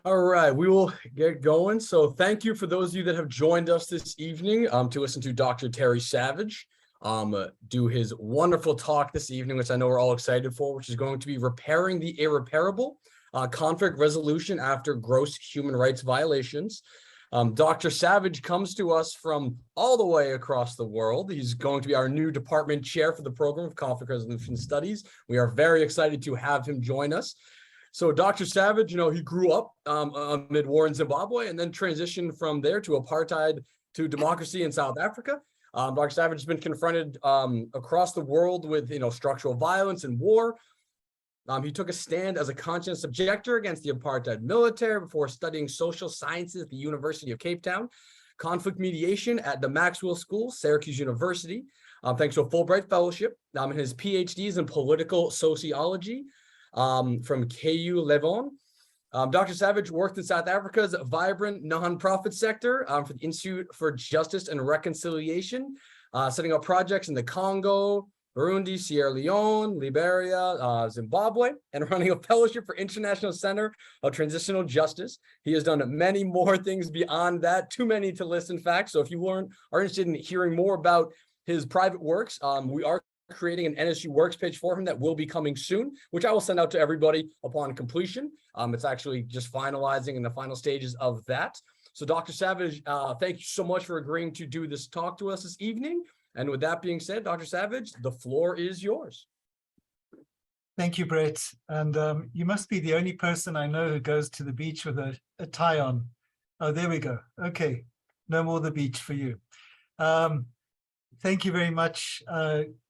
All right, we will get going. So thank you for those of you that have joined us this evening to listen to Dr. Terry Savage do his wonderful talk this evening, which I know we're all excited for, which is going to be Repairing the Irreparable, Conflict Resolution After Gross Human Rights Violations. Dr. Savage comes to us from all the way across the world. He's going to be our new department chair for the program of Conflict Resolution Studies. We are very excited to have him join us. So Dr. Savage, he grew up amid war in Zimbabwe and then transitioned from there to apartheid to democracy in South Africa. Dr. Savage has been confronted across the world with, structural violence and war. He took a stand as a conscientious objector against the apartheid military before studying social sciences at the University of Cape Town, conflict mediation at the Maxwell School, Syracuse University, thanks to a Fulbright Fellowship, and his PhDs in political sociology from KU Leuven. Dr. Savage worked in South Africa's vibrant nonprofit sector for the Institute for Justice and Reconciliation, setting up projects in the Congo, Burundi, Sierra Leone, Liberia, Zimbabwe, and running a fellowship for International Center of Transitional Justice. He has done many more things beyond that, too many to list, in fact. So if you are interested in hearing more about his private works, we are creating an NSU Works page for him that will be coming soon, which I will send out to everybody upon completion. It's actually just finalizing in the final stages of that. So Dr. Savage, thank you so much for agreeing to do this talk to us this evening. And with that being said, Dr. Savage, the floor is yours. Thank you, Brett. And you must be the only person I know who goes to the beach with a tie on. Oh, there we go. Okay, no more the beach for you. Thank you very much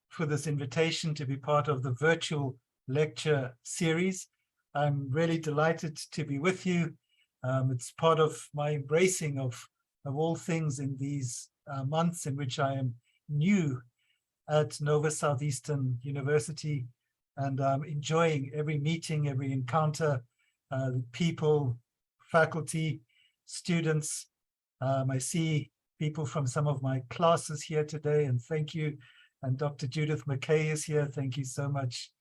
for this invitation to be part of the virtual lecture series. I'm really delighted to be with you. It's part of my embracing of all things in these months in which I am new at Nova Southeastern University, and enjoying every meeting, every encounter, people, faculty, students. I see people from some of my classes here today, and thank you. And Dr. Judith McKay is here. Thank you so much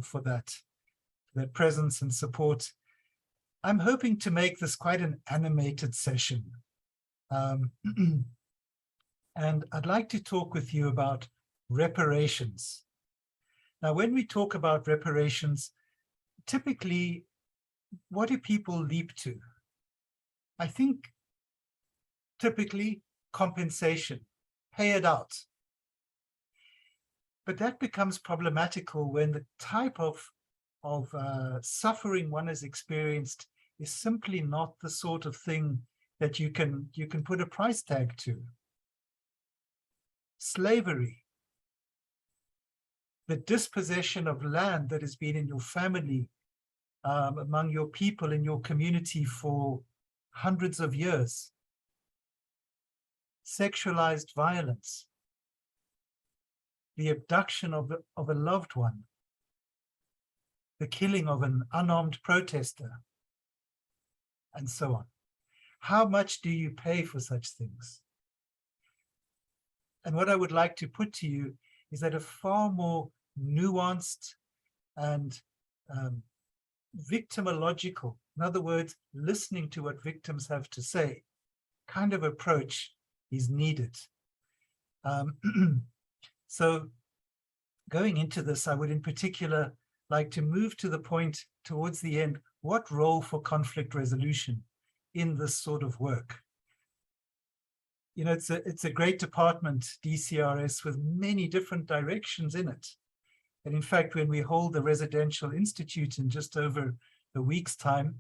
for that presence and support. I'm hoping to make this quite an animated session. And I'd like to talk with you about reparations. Now, when we talk about reparations, typically, what do people leap to? I think typically compensation, pay it out. But that becomes problematical when the type of suffering one has experienced is simply not the sort of thing that you can put a price tag to. Slavery, the dispossession of land that has been in your family, among your people in your community for hundreds of years. Sexualized violence, the abduction of a loved one, the killing of an unarmed protester, and so on. How much do you pay for such things? And what I would like to put to you is that a far more nuanced and victimological, in other words, listening to what victims have to say, kind of approach is needed. So going into this, I would in particular like to move to the point towards the end, what role for conflict resolution in this sort of work? You know, it's a great department, DCRS, with many different directions in it. And in fact, when we hold the Residential Institute in just over a week's time,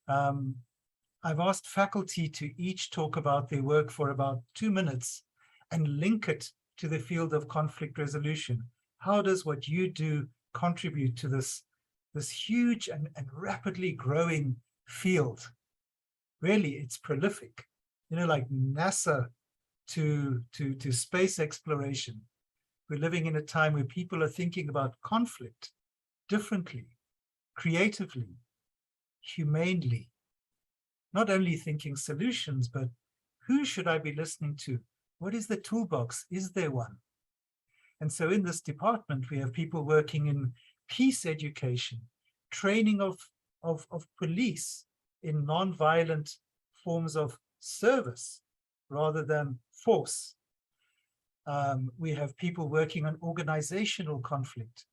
I've asked faculty to each talk about their work for about 2 minutes and link it to the field of conflict resolution. How does what you do contribute to this huge and rapidly growing field? Really, it's prolific. You know, like NASA to space exploration. We're living in a time where people are thinking about conflict differently, creatively, humanely. Not only thinking solutions, but who should I be listening to? What is the toolbox? Is there one? And so in this department, we have people working in peace education, training of police, in non-violent forms of service rather than force. We have people working on organizational conflict,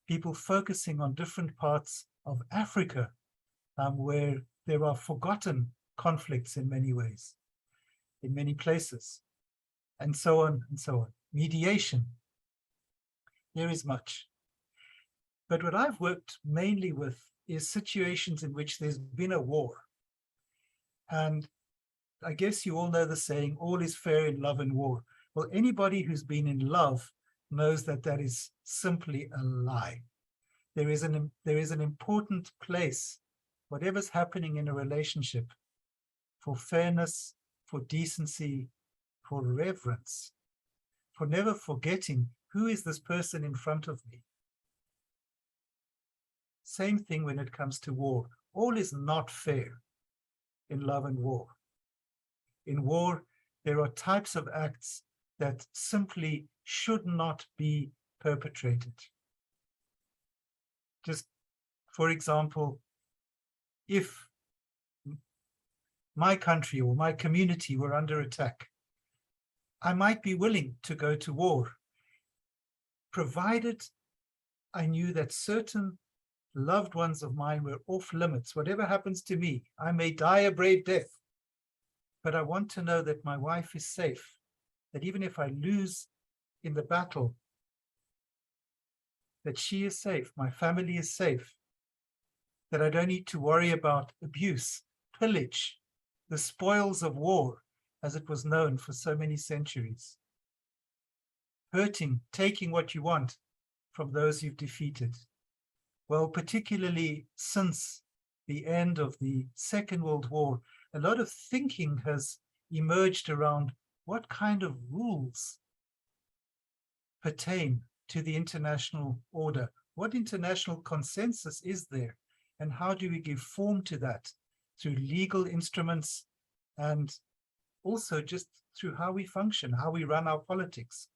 people focusing on different parts of Africa where there are forgotten conflicts in many ways, in many places, and so on and so on. Mediation, there is much. But what I've worked mainly with is situations in which there's been a war. And I guess you all know the saying, all is fair in love and war. Well, anybody who's been in love knows that that is simply a lie. There is an important place, whatever's happening in a relationship, for fairness, for decency, for reverence, for never forgetting who is this person in front of me. Same thing when it comes to war. All is not fair in love and war. In war, there are types of acts that simply should not be perpetrated. Just for example, if my country or my community were under attack, I might be willing to go to war, provided I knew that certain loved ones of mine were off limits. Whatever happens to me, I may die a brave death, but I want to know that my wife is safe, that even if I lose in the battle, that she is safe, my family is safe, that I don't need to worry about abuse, pillage, the spoils of war, as it was known for so many centuries. Hurting, taking what you want from those you've defeated. Well, particularly since the end of the Second World War, a lot of thinking has emerged around what kind of rules pertain to the international order. What international consensus is there? And how do we give form to that through legal instruments and also just through how we function, how we run our politics?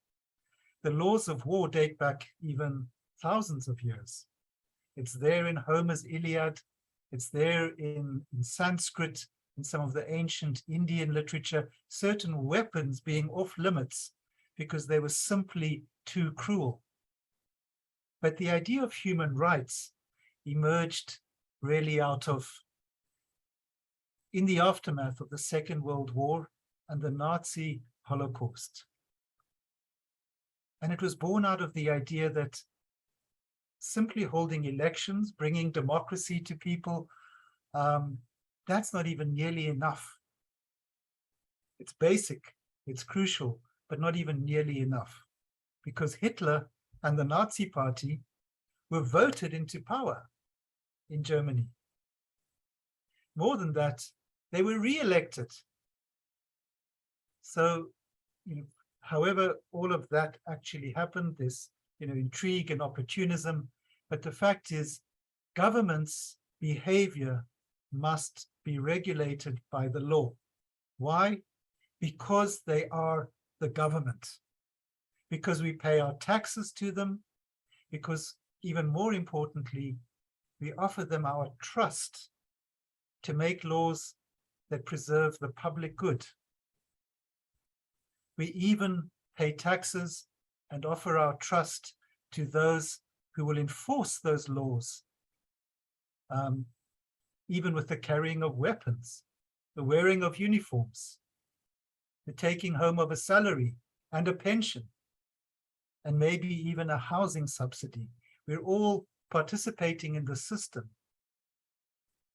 The laws of war date back even thousands of years. It's there in Homer's Iliad. It's there in Sanskrit, in some of the ancient Indian literature, certain weapons being off limits because they were simply too cruel. But the idea of human rights emerged really out of, in the aftermath of the Second World War and the Nazi Holocaust. And it was born out of the idea that simply holding elections, bringing democracy to people, that's not even nearly enough. It's basic, it's crucial, but not even nearly enough. Because Hitler and the Nazi Party were voted into power in Germany. More than that, they were re-elected. So, however all of that actually happened, this intrigue and opportunism, but the fact is government's behavior must be regulated by the law. Why? Because they are the government, because we pay our taxes to them, because even more importantly, we offer them our trust to make laws that preserve the public good. We even pay taxes and offer our trust to those who will enforce those laws, even with the carrying of weapons, the wearing of uniforms, the taking home of a salary and a pension, and maybe even a housing subsidy. We're all participating in the system.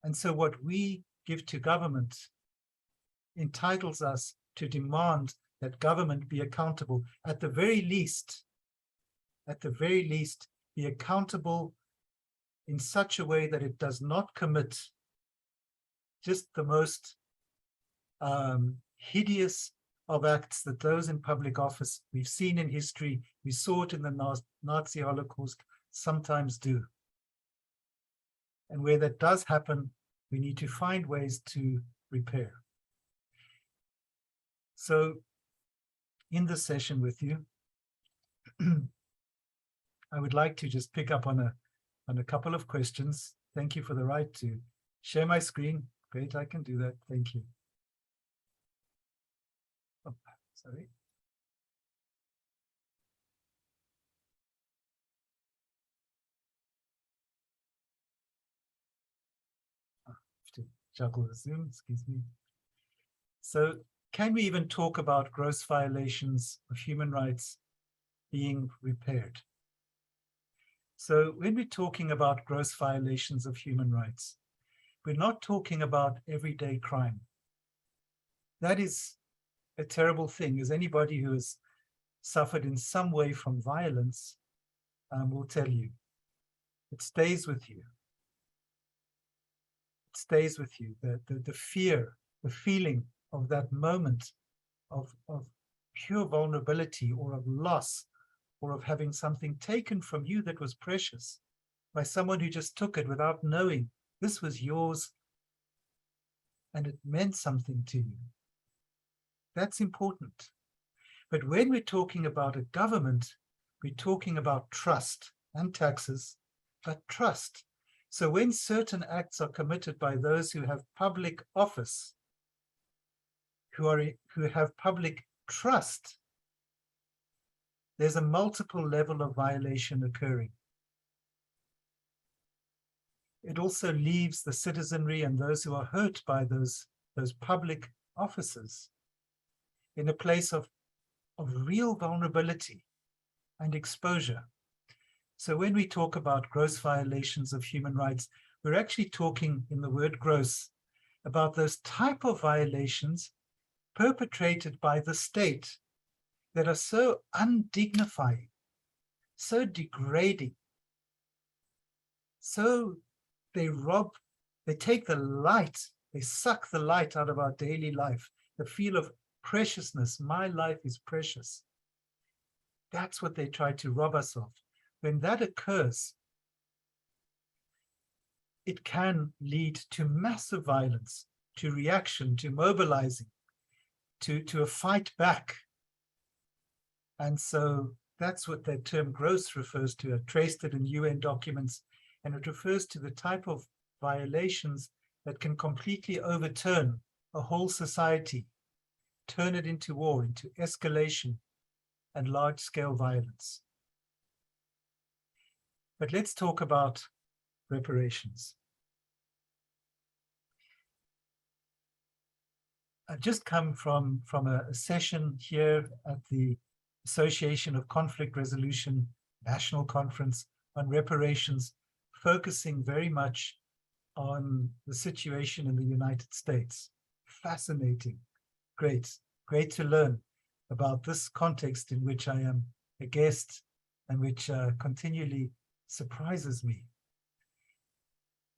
And so what we give to government entitles us to demand that government be accountable, at the very least, be accountable in such a way that it does not commit just the most hideous of acts that those in public office we've seen in history, we saw it in the Nazi Holocaust, sometimes do. And where that does happen, we need to find ways to repair. So in this session with you, I would like to just pick up on a couple of questions. Thank you for the right to share my screen. Great, I can do that. Thank you. Oh, sorry. I have to juggle the Zoom, excuse me. So can we even talk about gross violations of human rights being repaired? So when we're talking about gross violations of human rights, we're not talking about everyday crime. That is a terrible thing, as anybody who has suffered in some way from violence will tell you. It stays with you. It stays with you. The fear, the feeling of that moment of pure vulnerability or of loss or of having something taken from you that was precious by someone who just took it without knowing this was yours and it meant something to you. That's important. But when we're talking about a government, we're talking about trust and taxes, but trust. So when certain acts are committed by those who have public office, who have public trust, there's a multiple level of violation occurring. It also leaves the citizenry and those who are hurt by those public officers in a place of real vulnerability and exposure. So when we talk about gross violations of human rights, we're actually talking in the word gross about those type of violations perpetrated by the state that are so undignifying, so degrading, so they take the light, they suck the light out of our daily life, the feel of preciousness. My life is precious. That's what they try to rob us of. When that occurs, it can lead to massive violence, to reaction, to mobilizing, to a fight back. And so that's what that term gross refers to. I traced it in UN documents, and it refers to the type of violations that can completely overturn a whole society, turn it into war, into escalation and large-scale violence. But let's talk about reparations. I've just come from a session here at the Association of Conflict Resolution National Conference on reparations, focusing very much on the situation in the United States. Fascinating, great to learn about this context in which I am a guest and which continually surprises me.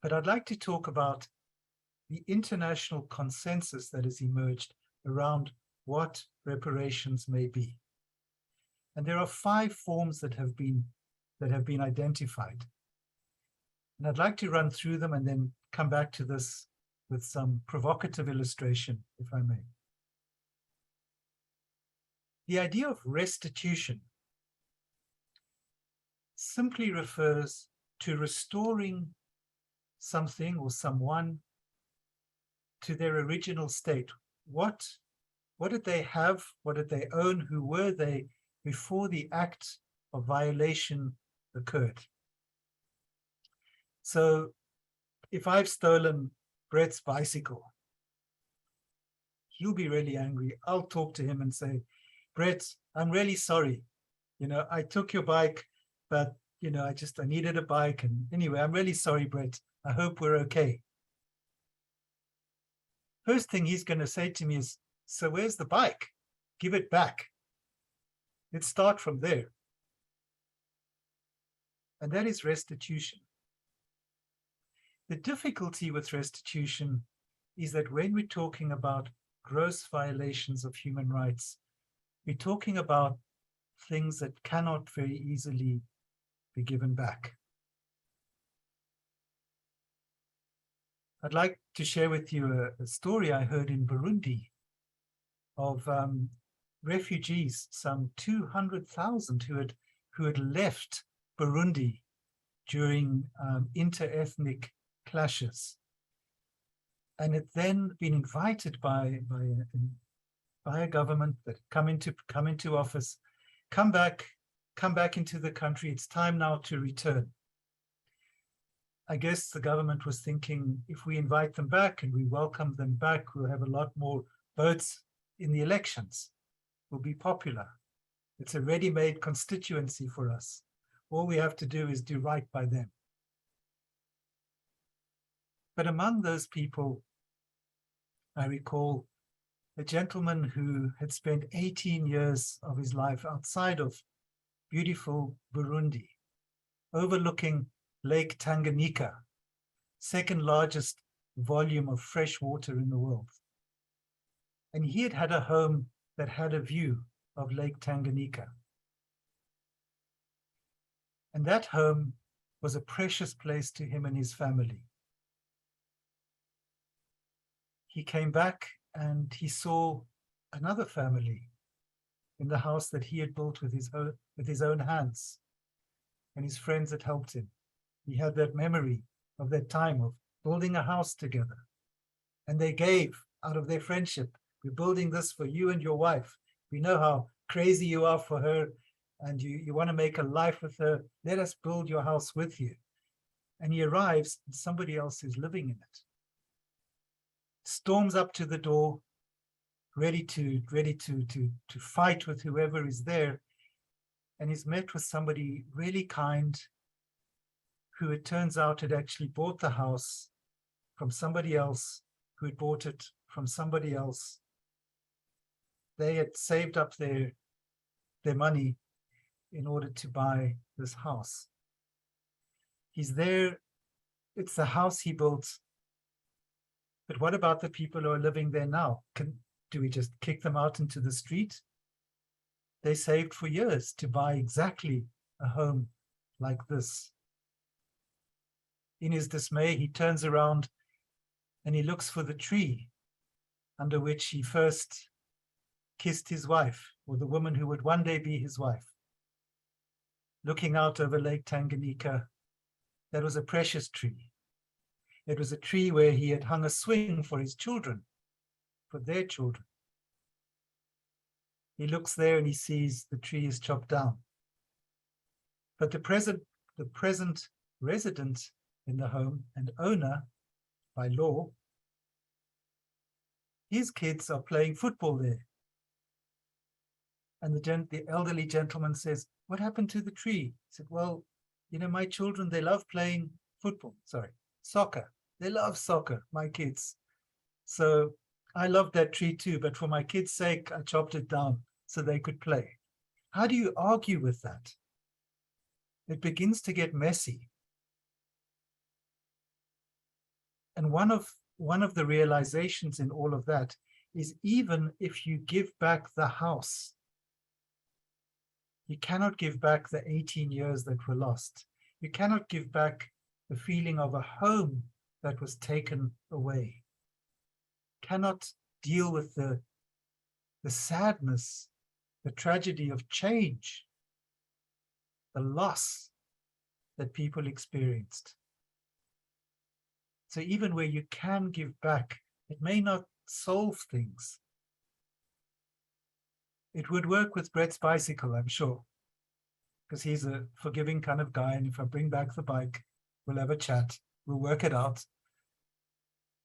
But I'd like to talk about the international consensus that has emerged around what reparations may be. And there are 5 forms that have been identified. And I'd like to run through them and then come back to this with some provocative illustration, if I may. The idea of restitution simply refers to restoring something or someone to their original state. What did they have? What did they own? Who were they before the act of violation occurred? So if I've stolen Brett's bicycle, he'll be really angry. I'll talk to him and say, Brett, I'm really sorry. I took your bike, but I needed a bike. And anyway, I'm really sorry, Brett. I hope we're okay. First thing he's going to say to me is, so where's the bike? Give it back. Let's start from there. And that is restitution. The difficulty with restitution is that when we're talking about gross violations of human rights, we're talking about things that cannot very easily be given back. I'd like to share with you a story I heard in Burundi of refugees, some 200,000 who had left Burundi during inter-ethnic clashes. and had then been invited by a government that come into office, come back into the country. It's time now to return. I guess the government was thinking, if we invite them back and we welcome them back, we'll have a lot more votes in the elections. We'll be popular. It's a ready-made constituency for us. All we have to do is do right by them. But among those people, I recall a gentleman who had spent 18 years of his life outside of beautiful Burundi, overlooking Lake Tanganyika, second largest volume of fresh water in the world. And he had had a home that had a view of Lake Tanganyika. And that home was a precious place to him and his family. He came back and he saw another family in the house that he had built with his own hands, and his friends had helped him. He had that memory of that time of building a house together, and they gave out of their friendship. We're building this for you and your wife. We know how crazy you are for her, and you want to make a life with her. Let us build your house with you. And he arrives, and somebody else is living in it. Storms up to the door, ready to fight with whoever is there, and is met with somebody really kind, who it turns out had actually bought the house from somebody else, who had bought it from somebody else. They had saved up their money in order to buy this house. He's there. It's the house he built. But what about the people who are living there now? Do we just kick them out into the street? They saved for years to buy exactly a home like this. In his dismay, he turns around and he looks for the tree under which he first kissed his wife, or the woman who would one day be his wife. Looking out over Lake Tanganyika, that was a precious tree. It was a tree where he had hung a swing for his children, for their children. He looks there and he sees the tree is chopped down. But the present resident in the home and owner by law, his kids are playing football there. And the elderly gentleman says, "What happened to the tree?" He said, "Well, my children, they love playing soccer. They love soccer, my kids. So I love that tree too, but for my kids' sake, I chopped it down so they could play." How do you argue with that? It begins to get messy. And one of the realizations in all of that is, even if you give back the house, you cannot give back the 18 years that were lost. You cannot give back the feeling of a home that was taken away. Cannot deal with the sadness, the tragedy of change, the loss that people experienced. So even where you can give back, it may not solve things. It would work with Brett's bicycle, I'm sure, because he's a forgiving kind of guy, and if I bring back the bike, we'll have a chat, we'll work it out.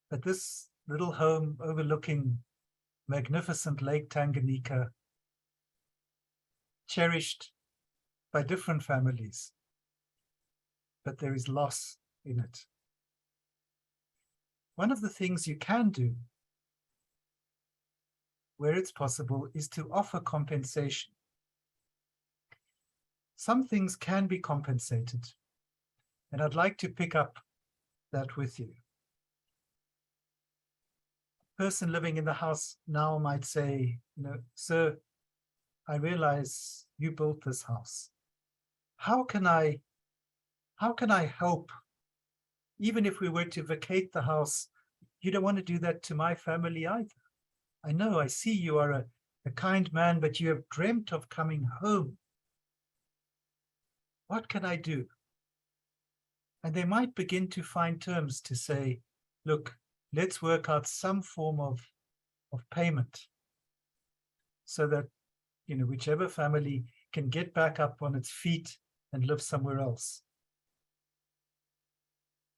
But this little home overlooking magnificent Lake Tanganyika, cherished by different families, but there is loss in it. One of the things you can do, where it's possible, is to offer compensation. Some things can be compensated, and I'd like to pick up that with you. A person living in the house now might say, "Sir, I realize you built this house. How can I help? Even if we were to vacate the house, you don't want to do that to my family either. I know, I see you are a kind man, but you have dreamt of coming home. What can I do?" And they might begin to find terms to say, "Look, let's work out some form of payment so that, whichever family can get back up on its feet and live somewhere else.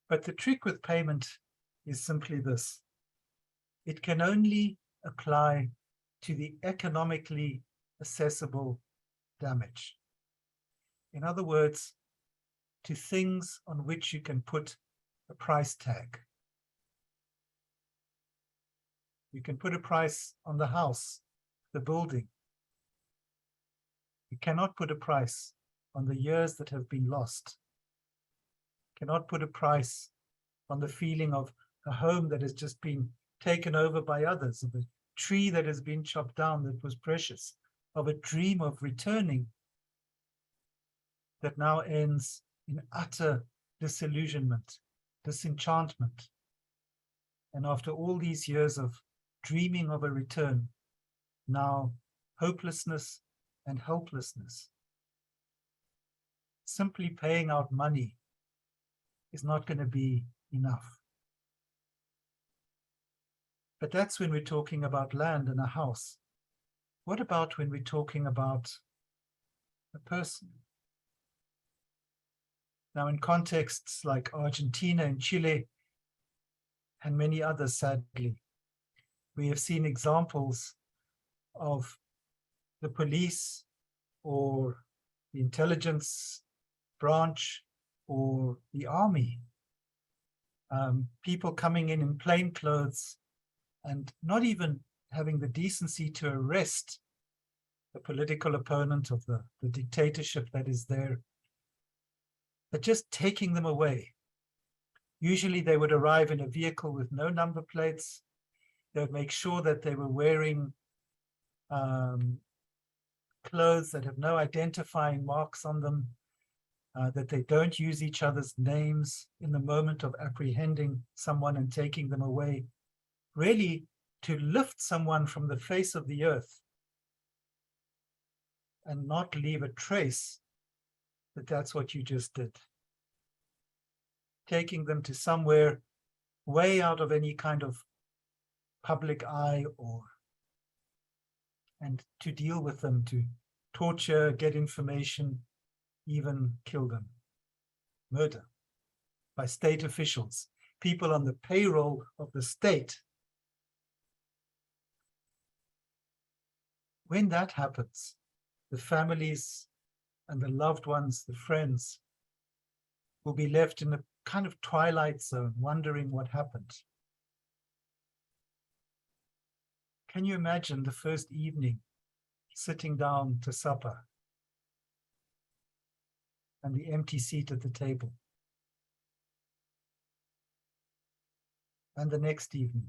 But the trick with payment is simply this. It can only apply to the economically accessible damage. In other words, to things on which you can put a price tag. You can put a price on the house, the building. You cannot put a price on the years that have been lost. You cannot put a price on the feeling of a home that has just been taken over by others, of a tree that has been chopped down that was precious, of a dream of returning that now ends in utter disillusionment, disenchantment. And after all these years of dreaming of a return, now hopelessness and helplessness. Simply paying out money is not going to be enough. But that's when we're talking about land and a house. What about when we're talking about a person? Now, in contexts like Argentina and Chile, and many others, sadly, we have seen examples of the police or the intelligence branch or the army, people coming in plain clothes and not even having the decency to arrest the political opponent of the dictatorship that is there, but just taking them away. Usually they would arrive in a vehicle with no number plates. They would make sure that they were wearing clothes that have no identifying marks on them, that they don't use each other's names in the moment of apprehending someone and taking them away. Really, to lift someone from the face of the earth and not leave a trace that that's what you just did. Taking them to somewhere way out of any kind of public eye, and to deal with them, to torture, get information, even kill them. Murder by state officials, people on the payroll of the state. When that happens, the families and the loved ones, the friends, will be left in a kind of twilight zone, wondering what happened. Can you imagine the first evening, sitting down to supper, and the empty seat at the table? And the next evening,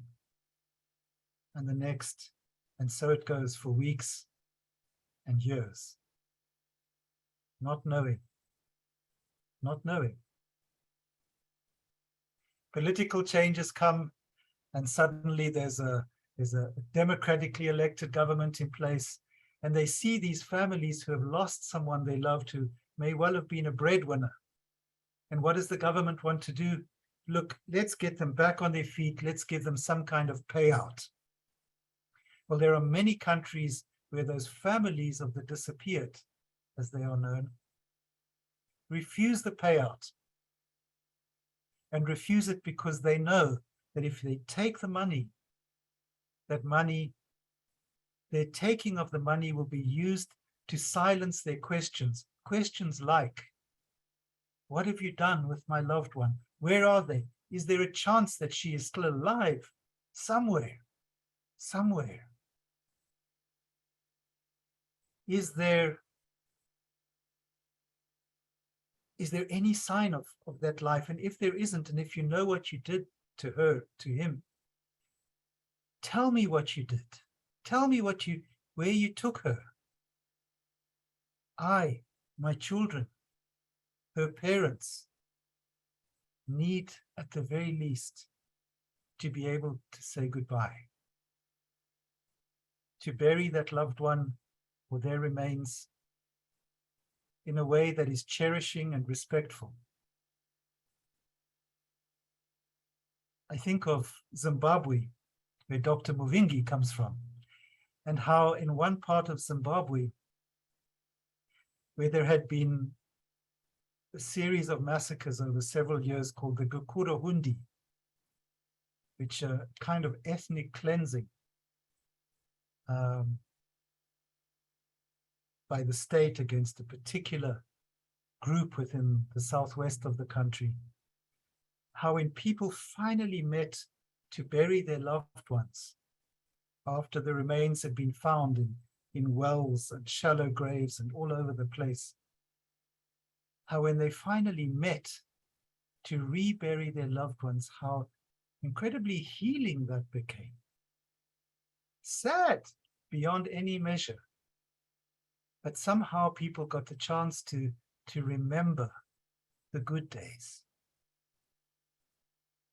and the next, and so it goes for weeks and years. Not knowing. Political changes come, and suddenly there's a democratically elected government in place, and they see these families who have lost someone they loved, who may well have been a breadwinner. And what does the government want to do? Look, let's get them back on their feet. Let's give them some kind of payout. Well, there are many countries where those families of the disappeared, as they are known, refuse the payout, and refuse it because they know that if they take the money, that money, their taking of the money will be used to silence their questions. Questions like, what have you done with my loved one? Where are they? Is there a chance that she is still alive somewhere? Somewhere. Is there any sign of that life? And if there isn't, and if you know what you did to her, to him, tell me what you did. Tell me where you took her. I, my children, her parents, need at the very least to be able to say goodbye, to bury that loved one or their remains in a way that is cherishing and respectful. I think of Zimbabwe, where Dr. Muvingi comes from, and how in one part of Zimbabwe, where there had been a series of massacres over several years called the Gukurahundi, which are kind of ethnic cleansing by the state against a particular group within the southwest of the country. How when people finally met to bury their loved ones, after the remains had been found in wells and shallow graves and all over the place, how when they finally met to rebury their loved ones, how incredibly healing that became. Sad beyond any measure, but somehow people got the chance to remember the good days,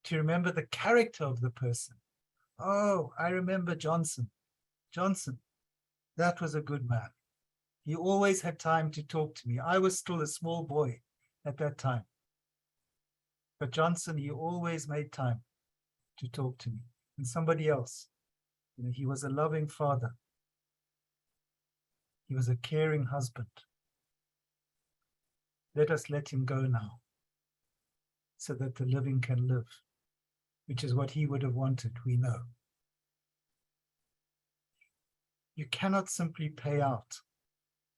to remember the character of the person. Oh, I remember Johnson. Johnson, that was a good man. He always had time to talk to me. I was still a small boy at that time. But Johnson, he always made time to talk to me. And somebody else, he was a loving father. He was a caring husband. Let us let him go now, so that the living can live, which is what he would have wanted, we know. You cannot simply pay out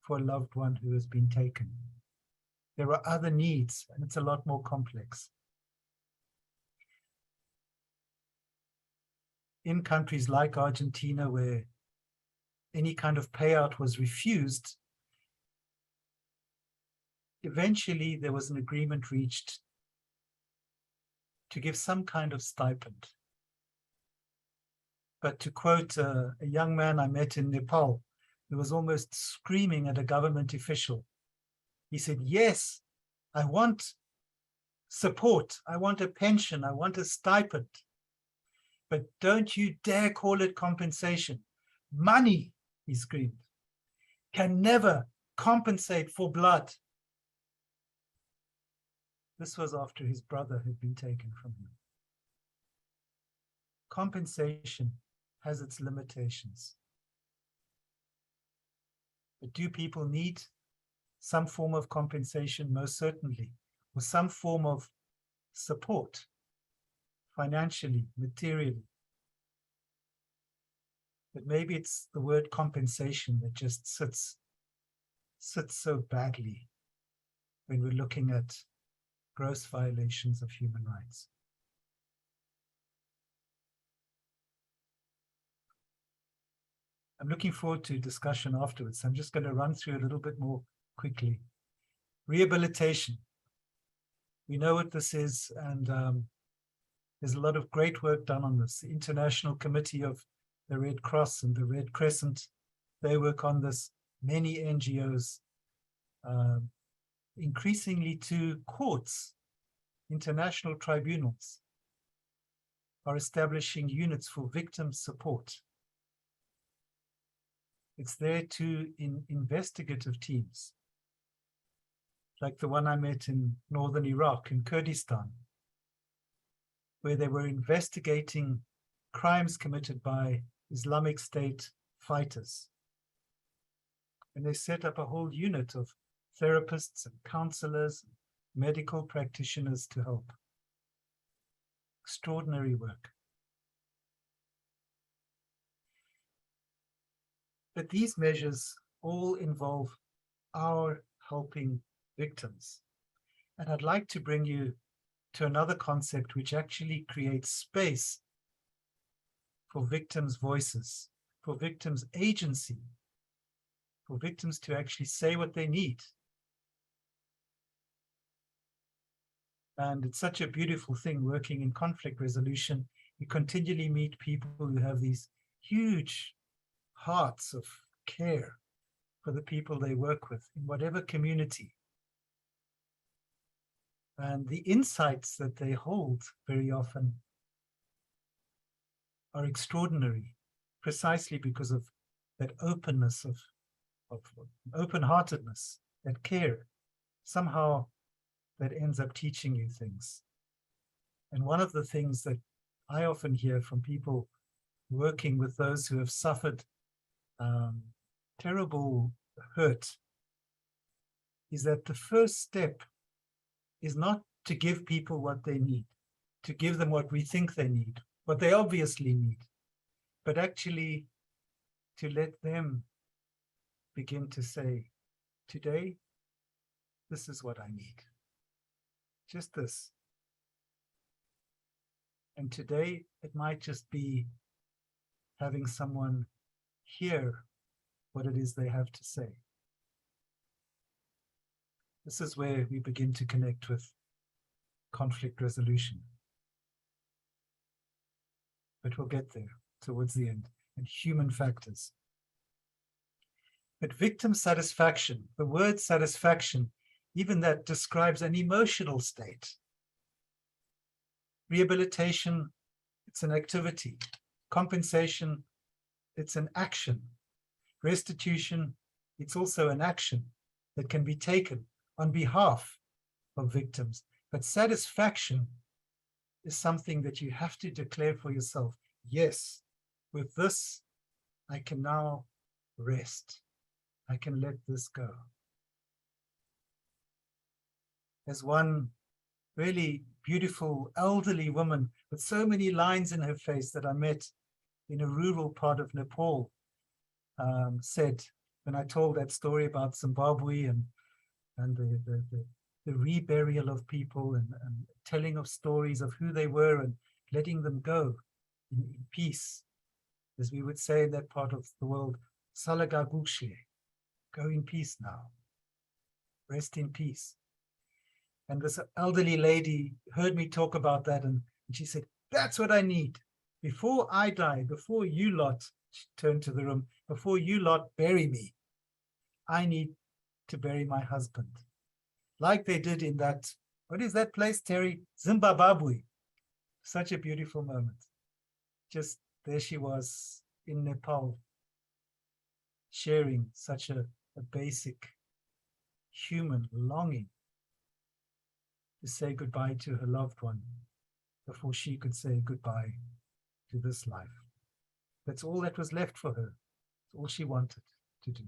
for a loved one who has been taken. There are other needs, and it's a lot more complex. In countries like Argentina, where any kind of payout was refused, eventually there was an agreement reached to give some kind of stipend. But to quote a young man I met in Nepal, who was almost screaming at a government official, he said, yes, I want support, I want a pension, I want a stipend, but don't you dare call it compensation. Money, he screamed, can never compensate for blood. This was after his brother had been taken from him. Compensation has its limitations. But do people need some form of compensation? Most certainly, or some form of support, financially, materially. But maybe it's the word compensation that just sits so badly when we're looking at gross violations of human rights. I'm looking forward to discussion afterwards. I'm just going to run through a little bit more quickly. Rehabilitation. We know what this is, and there's a lot of great work done on this. The International Committee of the Red Cross and the Red Crescent, they work on this. Many NGOs, increasingly to courts, international tribunals, are establishing units for victim support. It's there too in investigative teams, like the one I met in northern Iraq, in Kurdistan, where they were investigating crimes committed by Islamic State fighters. And they set up a whole unit of therapists and counselors, medical practitioners to help. Extraordinary work. But these measures all involve our helping victims. And I'd like to bring you to another concept which actually creates space for victims' voices, for victims' agency, for victims to actually say what they need. And it's such a beautiful thing working in conflict resolution. You continually meet people who have these huge hearts of care for the people they work with in whatever community. And the insights that they hold very often are extraordinary, precisely because of that openness, of open-heartedness, that care. Somehow that ends up teaching you things. And one of the things that I often hear from people working with those who have suffered terrible hurt is that the first step is not to give people what they need, to give them what we think they need, what they obviously need, but actually to let them begin to say, today, this is what I need. Just this. And today, it might just be having someone hear what it is they have to say. This is where we begin to connect with conflict resolution. But we'll get there towards the end, and human factors. But victim satisfaction, the word satisfaction, even that describes an emotional state. Rehabilitation, it's an activity. Compensation, it's an action. Restitution, it's also an action that can be taken on behalf of victims. But satisfaction is something that you have to declare for yourself. Yes, with this, I can now rest. I can let this go. There's one really beautiful elderly woman with so many lines in her face that I met in a rural part of Nepal, said, when I told that story about Zimbabwe and the reburial of people and telling of stories of who they were and letting them go in peace, as we would say in that part of the world, Salaga Gukshle, go in peace now, rest in peace. And this elderly lady heard me talk about that, and she said, that's what I need. Before I die, before you lot, she turned to the room, before you lot bury me, I need to bury my husband. Like they did in that, what is that place, Terry? Zimbabwe. Such a beautiful moment. Just there she was in Nepal, sharing such a basic human longing to say goodbye to her loved one before she could say goodbye to this life. That's all that was left for her. It's all she wanted to do.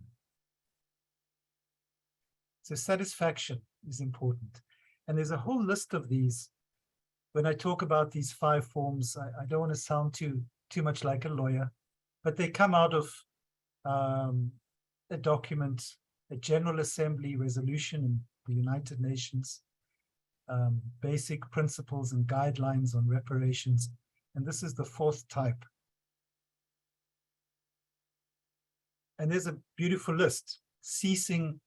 So satisfaction is important. And there's a whole list of these. When I talk about these 5 forms, I don't want to sound too much like a lawyer, but they come out of a document, a General Assembly resolution in the United Nations, basic principles and guidelines on reparations. And this is the 4th type. And there's a beautiful list: ceasing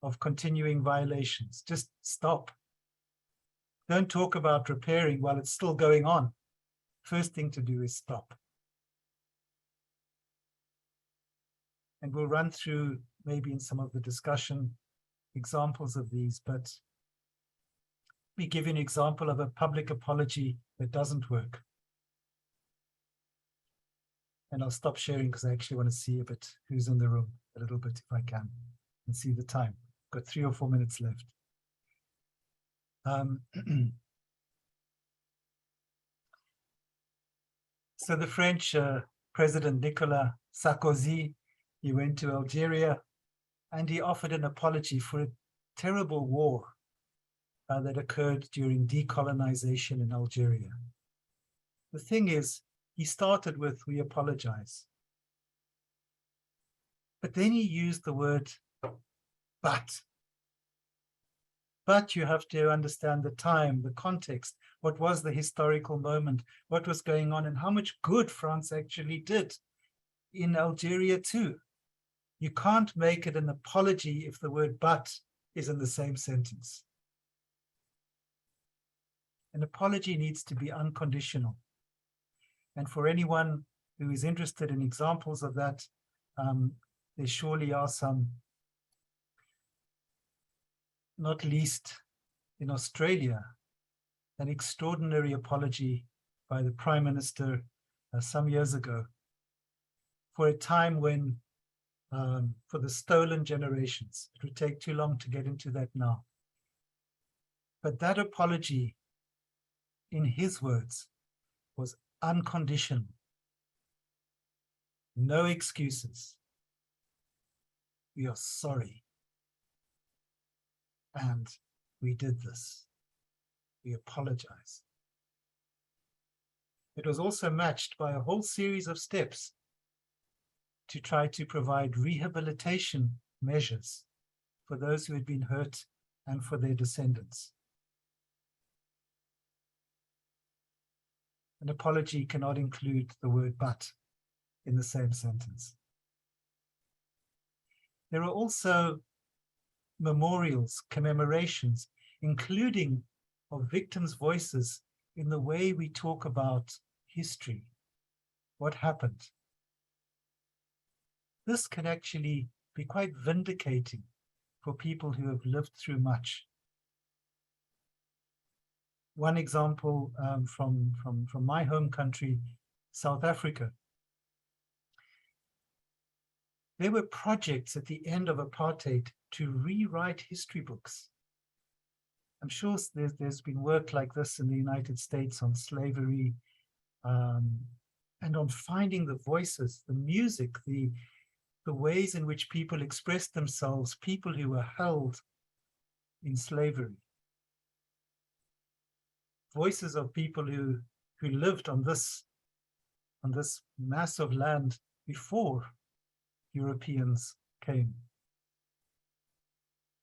of continuing violations. Just stop. Don't talk about repairing while it's still going on. First thing to do is stop. And we'll run through maybe in some of the discussion examples of these, but we give you an example of a public apology that doesn't work. And I'll stop sharing because I actually want to see a bit who's in the room a little bit if I can and see the time. Got 3 or 4 minutes left. So the French President Nicolas Sarkozy, he went to Algeria and he offered an apology for a terrible war that occurred during decolonization in Algeria. The thing is, he started with, we apologize. But then he used the word, but you have to understand the time, the context, what was the historical moment, what was going on, and how much good France actually did in Algeria too. You can't make it an apology if the word but is in the same sentence. An apology needs to be unconditional. And for anyone who is interested in examples of that, there surely are some, not least in Australia, an extraordinary apology by the Prime Minister some years ago for a time when, for the stolen generations. It would take too long to get into that now. But that apology, in his words, was unconditional. No excuses. We are sorry. And we did this. We apologize. It was also matched by a whole series of steps to try to provide rehabilitation measures for those who had been hurt and for their descendants. An apology cannot include the word but in the same sentence. There are also memorials, commemorations, including of victims' voices in the way we talk about history, what happened. This can actually be quite vindicating for people who have lived through much. One example from my home country, South Africa. There were projects at the end of apartheid to rewrite history books. I'm sure there's been work like this in the United States on slavery and on finding the voices, the music, the ways in which people expressed themselves, people who were held in slavery. Voices of people who lived on this mass of land before Europeans came.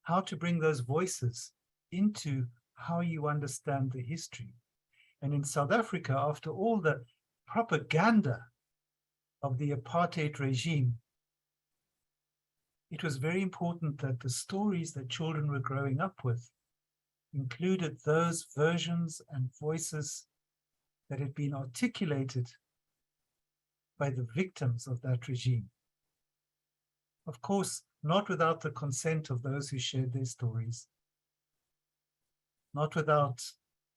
How to bring those voices into how you understand the history. And in South Africa, after all the propaganda of the apartheid regime, it was very important that the stories that children were growing up with included those versions and voices that had been articulated by the victims of that regime. Of course, not without the consent of those who shared their stories, not without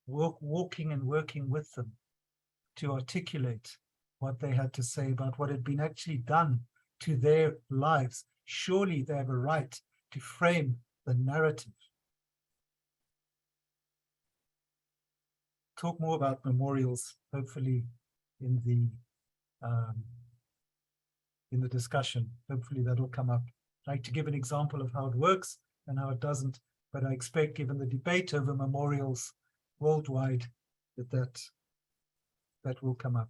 walking and working with them to articulate what they had to say about what had been actually done to their lives. Surely they have a right to frame the narrative. Talk more about memorials, hopefully, in the discussion. Hopefully that'll come up. I'd like to give an example of how it works and how it doesn't, but I expect, given the debate over memorials worldwide, that will come up.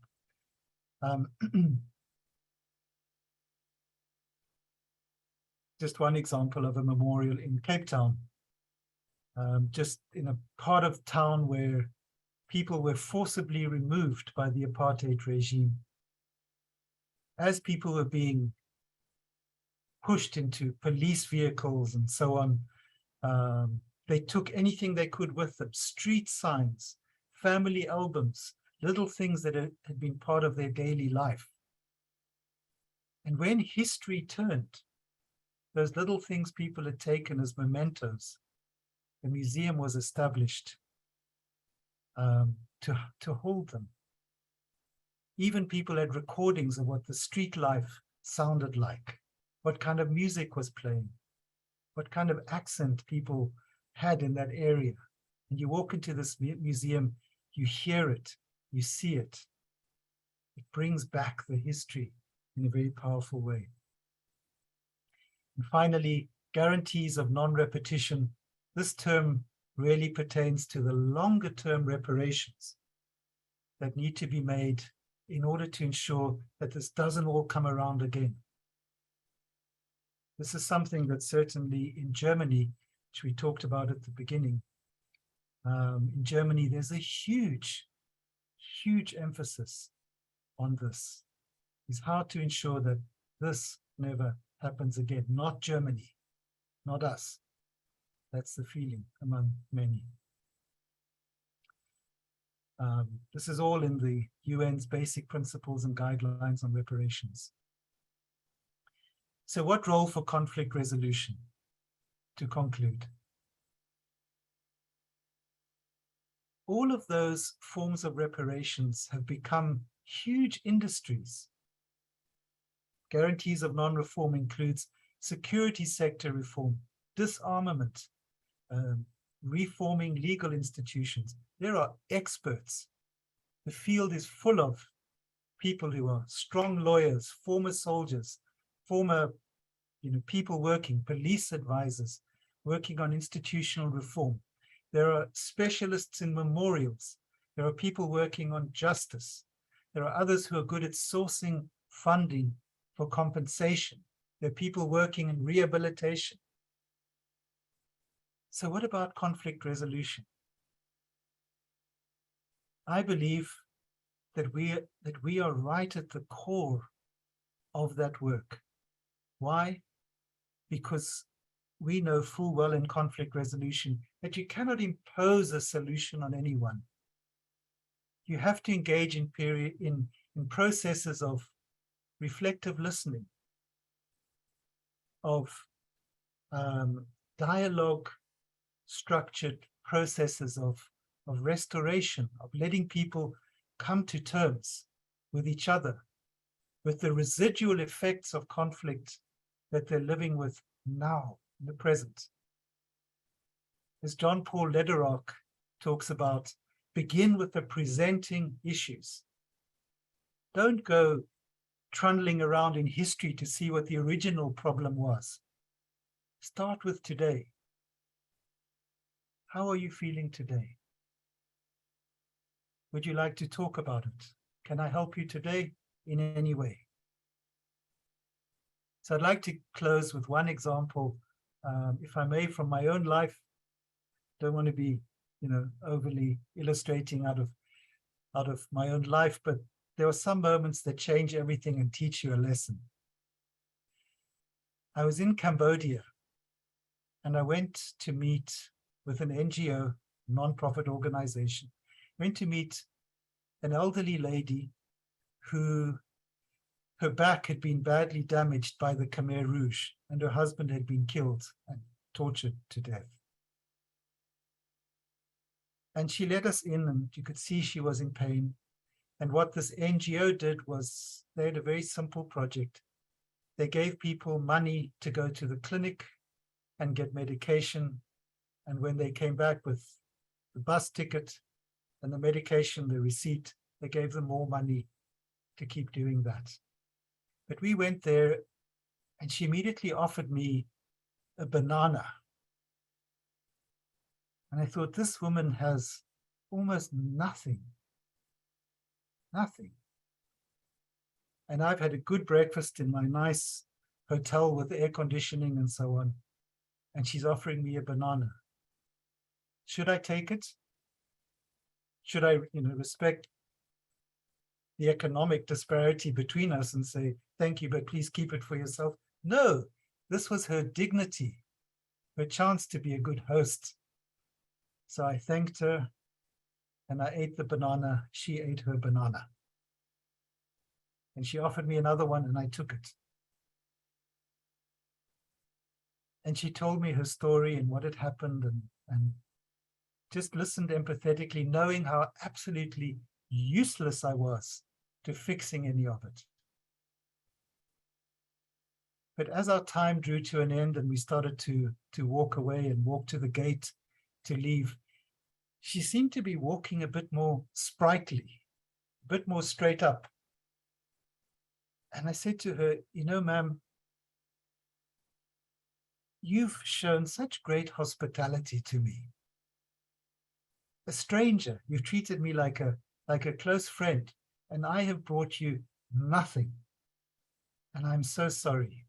Just one example of a memorial in Cape Town, just in a part of town where people were forcibly removed by the apartheid regime. As people were being pushed into police vehicles and so on, they took anything they could with them: street signs, family albums, little things that had been part of their daily life. And when history turned, those little things people had taken as mementos, a museum was established to hold them. Even people had recordings of what the street life sounded like, what kind of music was playing, what kind of accent people had in that area. And you walk into this museum, you hear it, you see it. It brings back the history in a very powerful way. And finally, guarantees of non-repetition. This term really pertains to the longer term reparations that need to be made in order to ensure that this doesn't all come around again. This is something that certainly in Germany, which we talked about at the beginning, in Germany, there's a huge emphasis on this, is how to ensure that this never happens again. Not Germany, not us. That's the feeling among many. This is all in the UN's basic principles and guidelines on reparations. So what role for conflict resolution? To conclude, all of those forms of reparations have become huge industries. Guarantees of non-reform includes security sector reform, disarmament, reforming legal institutions. There are experts The field is full of people who are strong lawyers, former soldiers, former people working, police advisors, working on institutional reform. There are specialists in memorials. There are people working on justice. There are others who are good at sourcing funding for compensation. There are people working in rehabilitation. So what about conflict resolution? I believe that we are right at the core of that work. Why? Because we know full well in conflict resolution that you cannot impose a solution on anyone. You have to engage in processes of reflective listening, of dialogue structured processes of restoration, of letting people come to terms with each other, with the residual effects of conflict that they're living with now, in the present. As John Paul Lederach talks about, begin with the presenting issues. Don't go trundling around in history to see what the original problem was. Start with today. How are you feeling today? Would you like to talk about it? Can I help you today in any way? So I'd like to close with one example, if I may, from my own life. Don't want to be, overly illustrating out of my own life, but there are some moments that change everything and teach you a lesson. I was in Cambodia, and I went to meet with an NGO, non-profit organization. Went to meet an elderly lady who her back had been badly damaged by the Khmer Rouge, and her husband had been killed and tortured to death. And she let us in, and you could see she was in pain. And what this NGO did was they had a very simple project. They gave people money to go to the clinic and get medication. And when they came back with the bus ticket and the medication, the receipt, they gave them more money to keep doing that. But we went there, and she immediately offered me a banana. And I thought, this woman has almost nothing. Nothing. And I've had a good breakfast in my nice hotel with air conditioning and so on. And she's offering me a banana. Should I take it? Should I, respect the economic disparity between us and say, thank you, but please keep it for yourself? No, this was her dignity, her chance to be a good host. So I thanked her, and I ate the banana. She ate her banana. And she offered me another one, and I took it. And she told me her story and what had happened, and just listened empathetically, knowing how absolutely useless I was to fixing any of it. But as our time drew to an end and we started to walk away and walk to the gate to leave, she seemed to be walking a bit more sprightly, a bit more straight up. And I said to her, ma'am, you've shown such great hospitality to me. A stranger, you've treated me like a close friend, and I have brought you nothing. And I'm so sorry.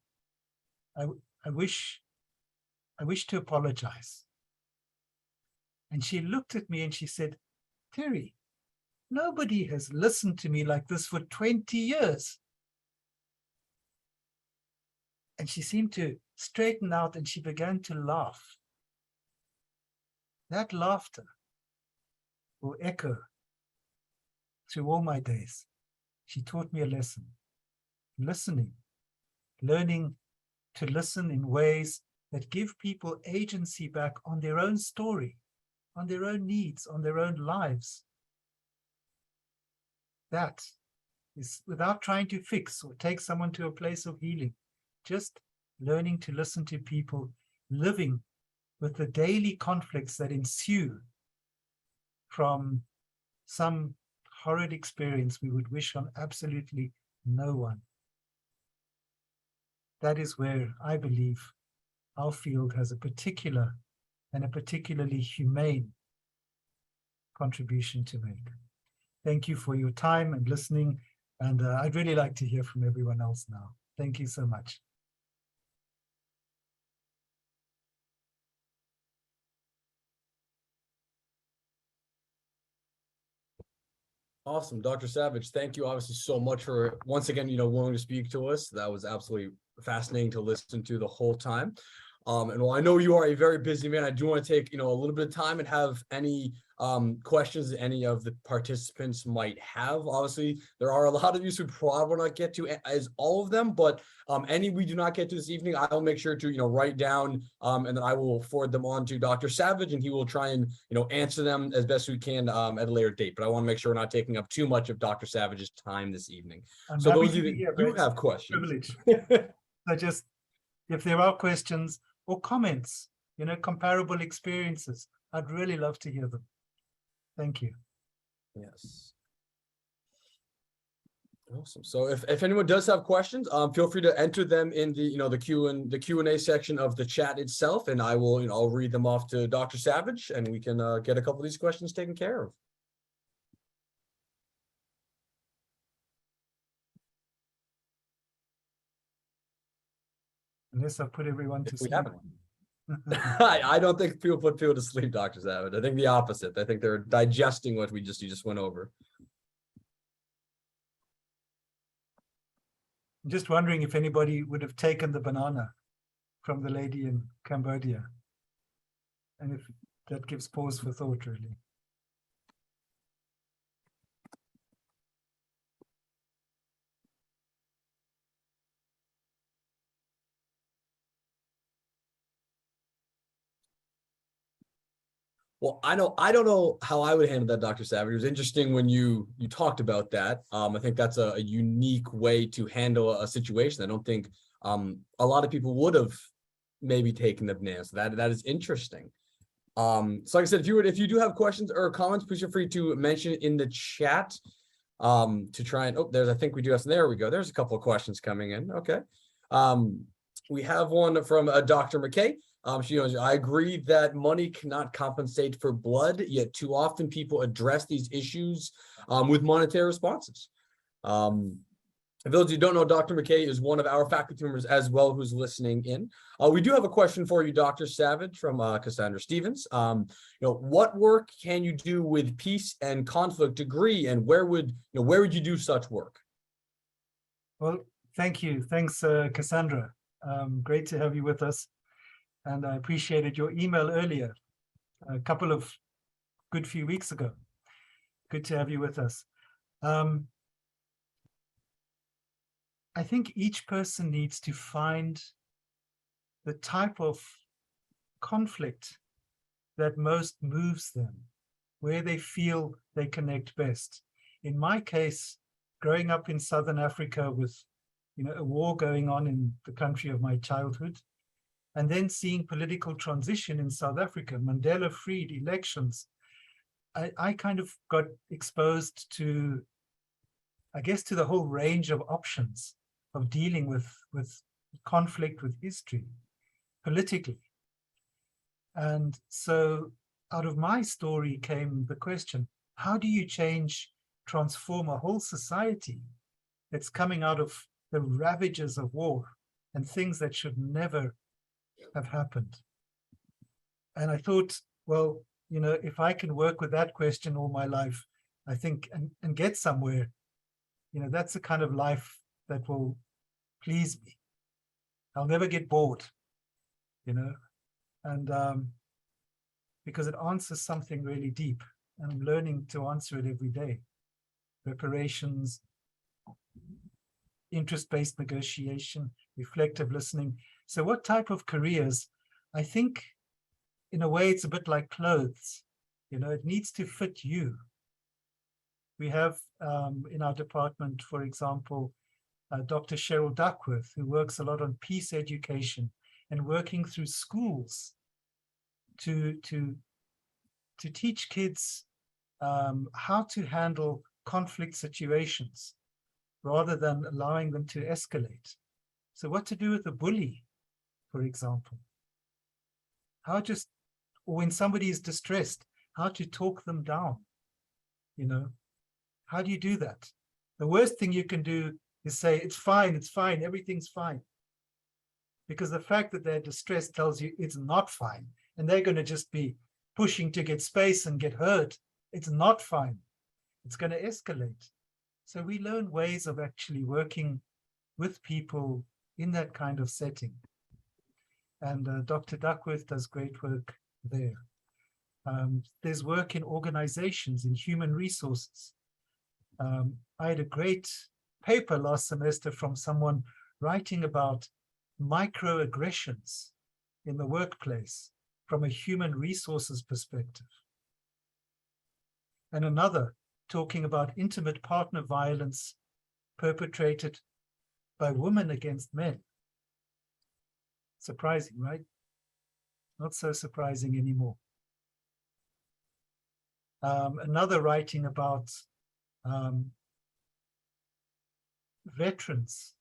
I wish to apologize. And she looked at me and she said, Terry, nobody has listened to me like this for 20 years. And she seemed to straighten out and she began to laugh. That laughter will echo through all my days. She taught me a lesson. Listening, learning to listen in ways that give people agency back on their own story, on their own needs, on their own lives. That is without trying to fix or take someone to a place of healing, just learning to listen to people living with the daily conflicts that ensue from some horrid experience we would wish on absolutely no one. That is where I believe our field has a particular and a particularly humane contribution to make. Thank you for your time and listening, and I'd really like to hear from everyone else now. Thank you so much. Awesome, Dr. Savage. Thank you obviously so much for once again, willing to speak to us. That was absolutely fascinating to listen to the whole time. And while I know you are a very busy man, I do want to take, a little bit of time and have any questions that any of the participants might have. Obviously, there are a lot of you who probably will not get to as all of them, but any we do not get to this evening, I'll make sure to, write down and then I will forward them on to Dr. Savage and he will try and, answer them as best we can at a later date. But I want to make sure we're not taking up too much of Dr. Savage's time this evening. So those of you that do have questions. So just, if there are questions or comments, comparable experiences, I'd really love to hear them. Thank you. Yes. Awesome. So if anyone does have questions, feel free to enter them in the the Q&A section of the chat itself, and I will I'll read them off to Dr. Savage, and we can get a couple of these questions taken care of. Unless I put everyone to sleep. I don't think people put people to sleep, Dr. Savage. I think the opposite. I think they're digesting what you just went over. I'm just wondering if anybody would have taken the banana from the lady in Cambodia. And if that gives pause for thought, really. Well, I don't know how I would handle that, Dr. Savage. It was interesting when you talked about that. I think that's a unique way to handle a situation. I don't think a lot of people would have maybe taken the banana. So that is interesting. So like I said, if you do have questions or comments, please feel free to mention it in the chat to try and I think we do have some. There we go. There's a couple of questions coming in. Okay. We have one from Dr. McKay. She goes, I agree that money cannot compensate for blood, yet too often people address these issues with monetary responses. For those who don't know, Dr. McKay is one of our faculty members as well who's listening in. We do have a question for you, Dr. Savage, from Cassandra Stevens. What work can you do with peace and conflict degree, and where would you do such work? Well, thank you. Thanks, Cassandra. Great to have you with us. And I appreciated your email earlier, a couple of good few weeks ago. Good to have you with us. I think each person needs to find the type of conflict that most moves them, where they feel they connect best. In my case, growing up in Southern Africa with a war going on in the country of my childhood, and then seeing political transition in South Africa, Mandela freed elections, I kind of got exposed to, I guess, to the whole range of options of dealing with conflict with history, politically. And so out of my story came the question, how do you transform a whole society that's coming out of the ravages of war and things that should never have happened? And I thought, well, if I can work with that question all my life, I think, and get somewhere, that's the kind of life that will please me. I'll never get bored, and because it answers something really deep, and I'm learning to answer it every day. Reparations, interest-based negotiation, reflective listening. So what type of careers? I think in a way it's a bit like clothes. It needs to fit you. We have in our department, for example, Dr. Cheryl Duckworth, who works a lot on peace education and working through schools to teach kids how to handle conflict situations rather than allowing them to escalate. So what to do with a bully, for example? How just, or when somebody is distressed, how to talk them down, you know? How do you do that? The worst thing you can do is say, it's fine, everything's fine. Because the fact that they're distressed tells you it's not fine. And they're going to just be pushing to get space and get hurt. It's not fine. It's going to escalate. So we learn ways of actually working with people in that kind of setting. And Dr. Duckworth does great work there. There's work in organizations, in human resources. I had a great paper last semester from someone writing about microaggressions in the workplace from a human resources perspective. And another talking about intimate partner violence perpetrated by women against men. Surprising, right? Not so surprising anymore. Another writing about veterans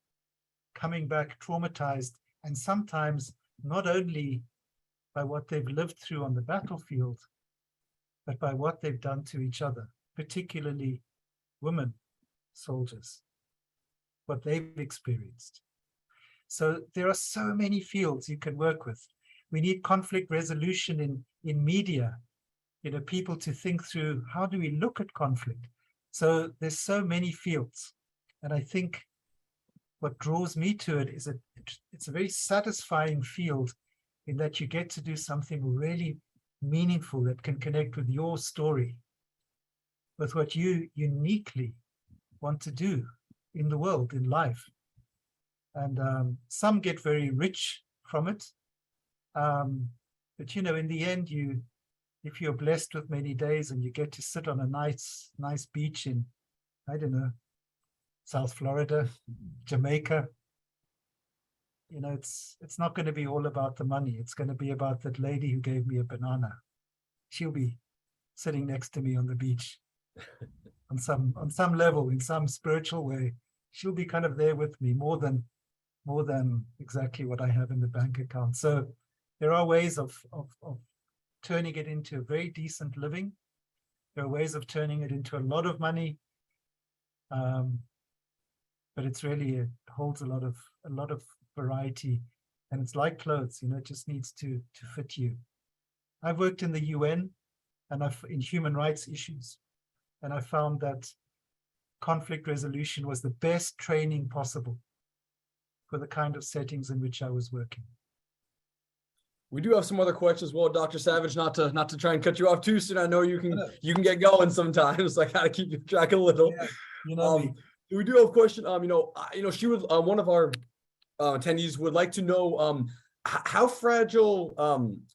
coming back traumatized, and sometimes not only by what they've lived through on the battlefield, but by what they've done to each other, particularly women soldiers, what they've experienced. So there are so many fields you can work with. We need conflict resolution in media, you know, people to think through, how do we look at conflict? So there's so many fields. And I think what draws me to it is that it's a very satisfying field in that you get to do something really meaningful that can connect with your story, with what you uniquely want to do in the world, in life. And some get very rich from it. But, you know, in the end, if you're blessed with many days and you get to sit on a nice beach in, I don't know, South Florida, Jamaica, you know, it's not going to be all about the money. It's going to be about that lady who gave me a banana. She'll be sitting next to me on the beach on some level, in some spiritual way. She'll be kind of there with me more than exactly what I have in the bank account. So there are ways of turning it into a very decent living. There are ways of turning it into a lot of money. But it's really, it holds a lot of variety, and it's like clothes, you know, it just needs to fit you. I've worked in the UN and in human rights issues, and I found that conflict resolution was the best training possible for the kind of settings in which I was working. We do have some other questions as well, Dr. Savage, not to try and cut you off too soon. I know you can get going sometimes, so I gotta keep you track a little. Yeah, you know me. We do have a question. She would one of our attendees would like to know how fragile.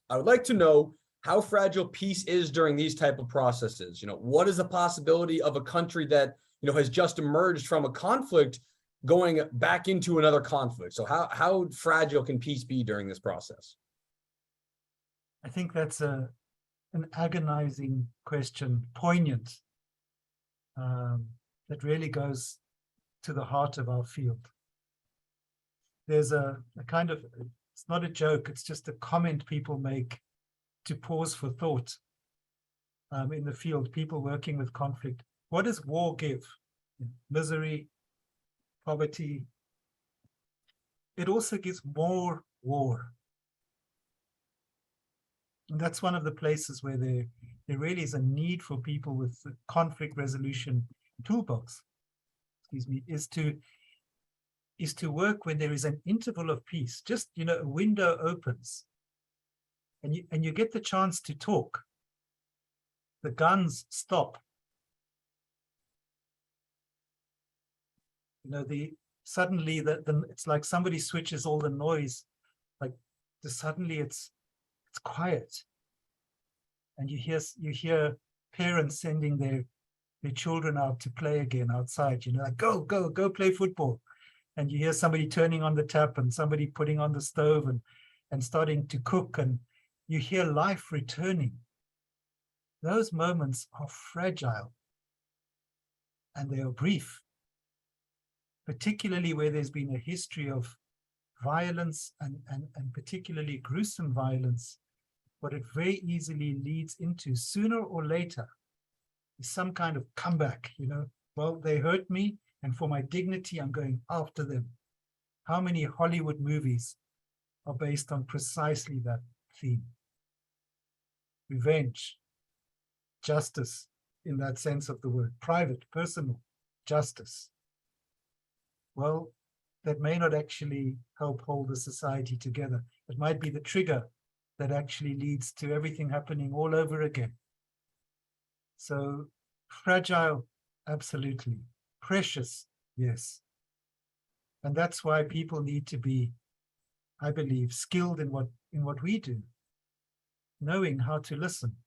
I would like to know how fragile peace is during these type of processes. You know, what is the possibility of a country that has just emerged from a conflict going back into another conflict? So how fragile can peace be during this process? I think that's an agonizing question, poignant, that really goes to the heart of our field. There's a kind of, it's not a joke, it's just a comment people make to pause for thought in the field, people working with conflict. What does war give? Misery, poverty. It also gives more war. And that's one of the places where there really is a need for people with the conflict resolution toolbox, is to work when there is an interval of peace. Just, a window opens and you get the chance to talk. The guns stop. Suddenly it's like somebody switches all the noise, suddenly it's quiet, and you hear parents sending their children out to play again outside, go play football, and you hear somebody turning on the tap and somebody putting on the stove and starting to cook, and you hear life returning. Those moments are fragile. and they are brief, particularly where there's been a history of violence and particularly gruesome violence. What it very easily leads into sooner or later is some kind of comeback, well, they hurt me, and for my dignity, I'm going after them. How many Hollywood movies are based on precisely that theme? Revenge, justice in that sense of the word, private, personal justice. Well, that may not actually help hold the society together. It might be the trigger that actually leads to everything happening all over again. So fragile, absolutely. Precious, yes. And that's why people need to be, I believe, skilled in what we do, knowing how to listen,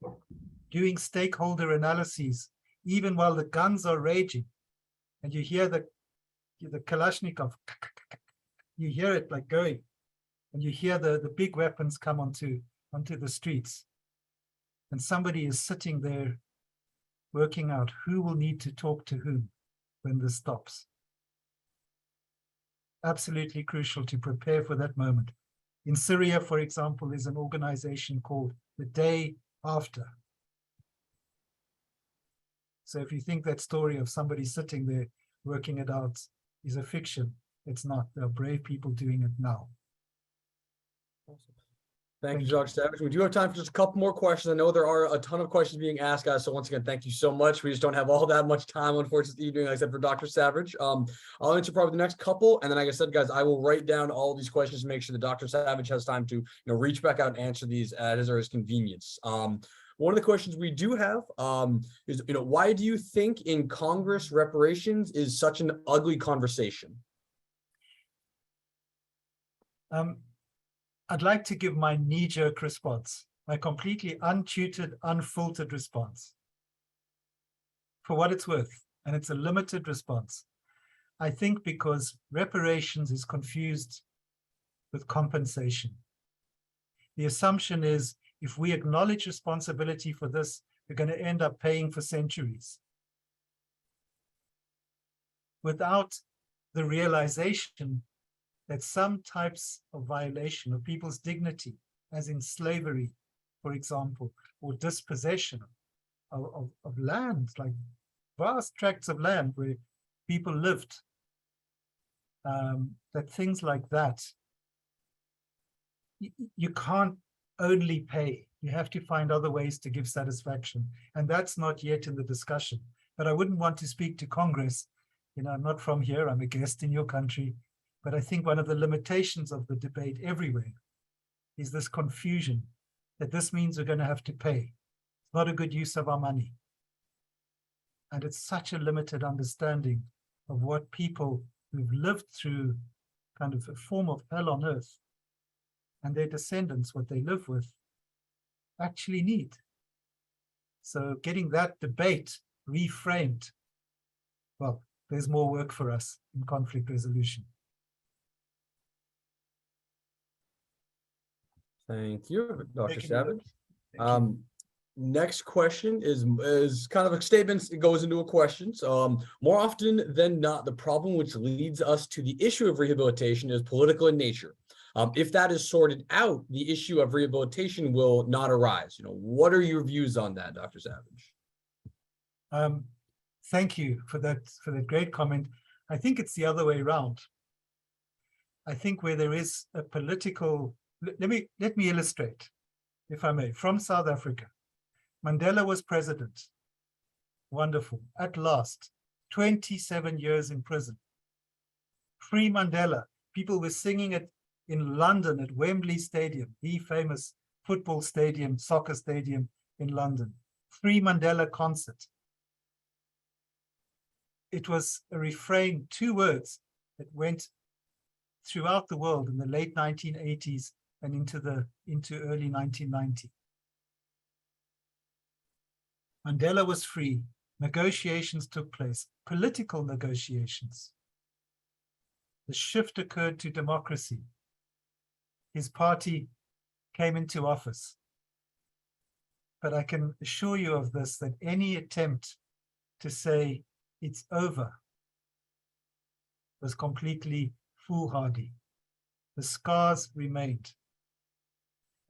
doing stakeholder analyses, even while the guns are raging, and you hear the Kalashnikov, you hear it like going, and you hear the big weapons come onto the streets, and somebody is sitting there working out who will need to talk to whom when this stops. Absolutely crucial to prepare for that moment. In Syria, for example, there's an organization called The Day After. So if you think that story of somebody sitting there working it out is a fiction, it's not. There are brave people doing it now. Awesome. Thank you, Dr. Savage. We do have time for just a couple more questions. I know there are a ton of questions being asked, guys. So once again, thank you so much. We just don't have all that much time, unfortunately, evening, like I said, for Dr. Savage. I'll answer probably the next couple. And then, like I said, guys, I will write down all these questions to make sure that Dr. Savage has time to, reach back out and answer these at his or his convenience. One of the questions we do have is, why do you think in Congress reparations is such an ugly conversation? I'd like to give my knee-jerk response, my completely untutored, unfiltered response. For what it's worth, and it's a limited response. I think because reparations is confused with compensation. The assumption is if we acknowledge responsibility for this, we're going to end up paying for centuries, without the realization that some types of violation of people's dignity, as in slavery, for example, or dispossession of land, like vast tracts of land where people lived, that things like that, you can't only pay. You have to find other ways to give satisfaction. And that's not yet in the discussion. But I wouldn't want to speak to Congress. I'm not from here. I'm a guest in your country. But I think one of the limitations of the debate everywhere is this confusion that this means we're going to have to pay. It's not a good use of our money. And it's such a limited understanding of what people who've lived through kind of a form of hell on earth and their descendants, what they live with, actually need. So getting that debate reframed, well, there's more work for us in conflict resolution. Thank you, Dr. Thank you. Savage. Next question is kind of a statement. It goes into a question. So, more often than not, the problem which leads us to the issue of rehabilitation is political in nature. If that is sorted out, the issue of rehabilitation will not arise. What are your views on that, Dr. Savage? Thank you for that great comment. I think it's the other way around. I think where there is a political, let me illustrate, if I may, from South Africa. Mandela was president. Wonderful. At last, 27 years in prison. Free Mandela. People were singing it in London at Wembley Stadium, the famous football stadium, soccer stadium in London. Free Mandela concert. It was a refrain, 2 words, that went throughout the world in the late 1980s and into early 1990. Mandela was free. Negotiations took place, political negotiations. The shift occurred to democracy. His party came into office. But I can assure you of this, that any attempt to say it's over was completely foolhardy. The scars remained.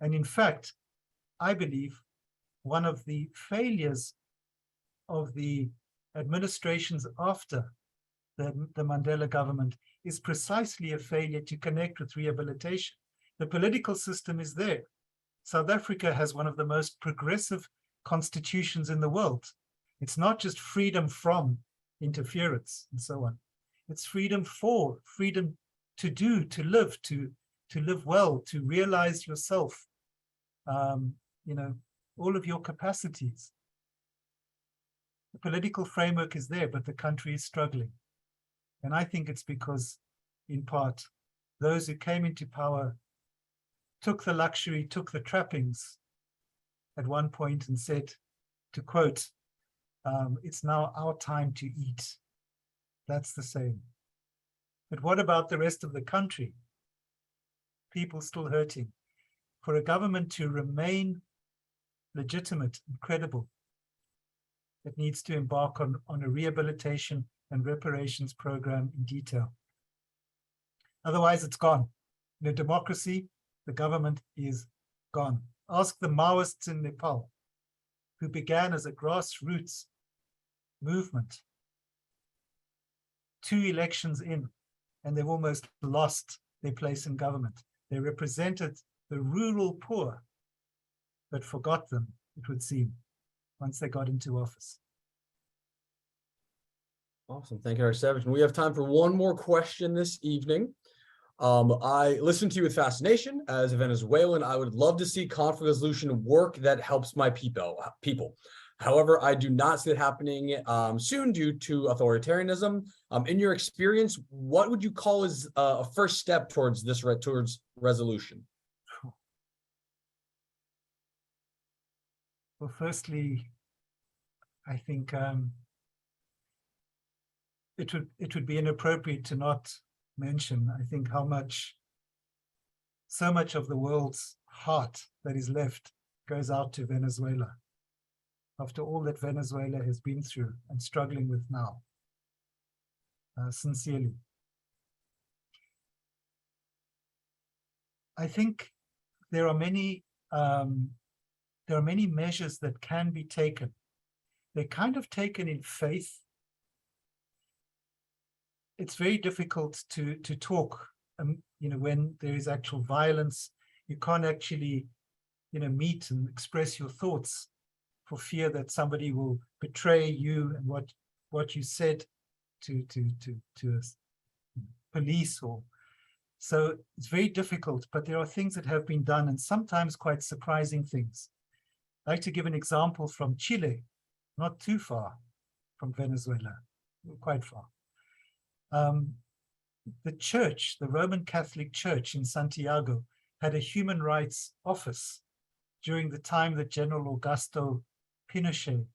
And in fact, I believe one of the failures of the administrations after the Mandela government is precisely a failure to connect with rehabilitation. The political system is there. South Africa has one of the most progressive constitutions in the world. It's not just freedom from interference and so on. It's freedom for, freedom to do, to live well, to realize yourself, all of your capacities. The political framework is there, but the country is struggling. And I think it's because, in part, those who came into power took the luxury, took the trappings at one point and said, to quote, it's now our time to eat. That's the same. But what about the rest of the country? People still hurting. For a government to remain legitimate and credible, it needs to embark on a rehabilitation and reparations program in detail. Otherwise, it's gone. In a democracy, the government is gone. Ask the Maoists in Nepal, who began as a grassroots movement, 2 elections in, and they've almost lost their place in government. They represented the rural poor, but forgot them, it would seem, once they got into office. Awesome. Thank you, Dr. Savage. And we have time for one more question this evening. I listened to you with fascination. As a Venezuelan, I would love to see conflict resolution work that helps my people. However, I do not see it happening soon due to authoritarianism. In your experience, what would you call as a first step towards this resolution? Well, firstly, I think it would be inappropriate to not mention, I think, how so much of the world's heart that is left goes out to Venezuela. After all that Venezuela has been through and struggling with now, sincerely. I think there are many measures that can be taken. They're kind of taken in faith. It's very difficult to talk, when there is actual violence. You can't actually, meet and express your thoughts for fear that somebody will betray you and what you said to police or. So it's very difficult, but there are things that have been done and sometimes quite surprising things. I'd like to give an example from Chile, not too far from Venezuela, quite far. The church, the Roman Catholic Church in Santiago, had a human rights office during the time that General Augusto Pinochet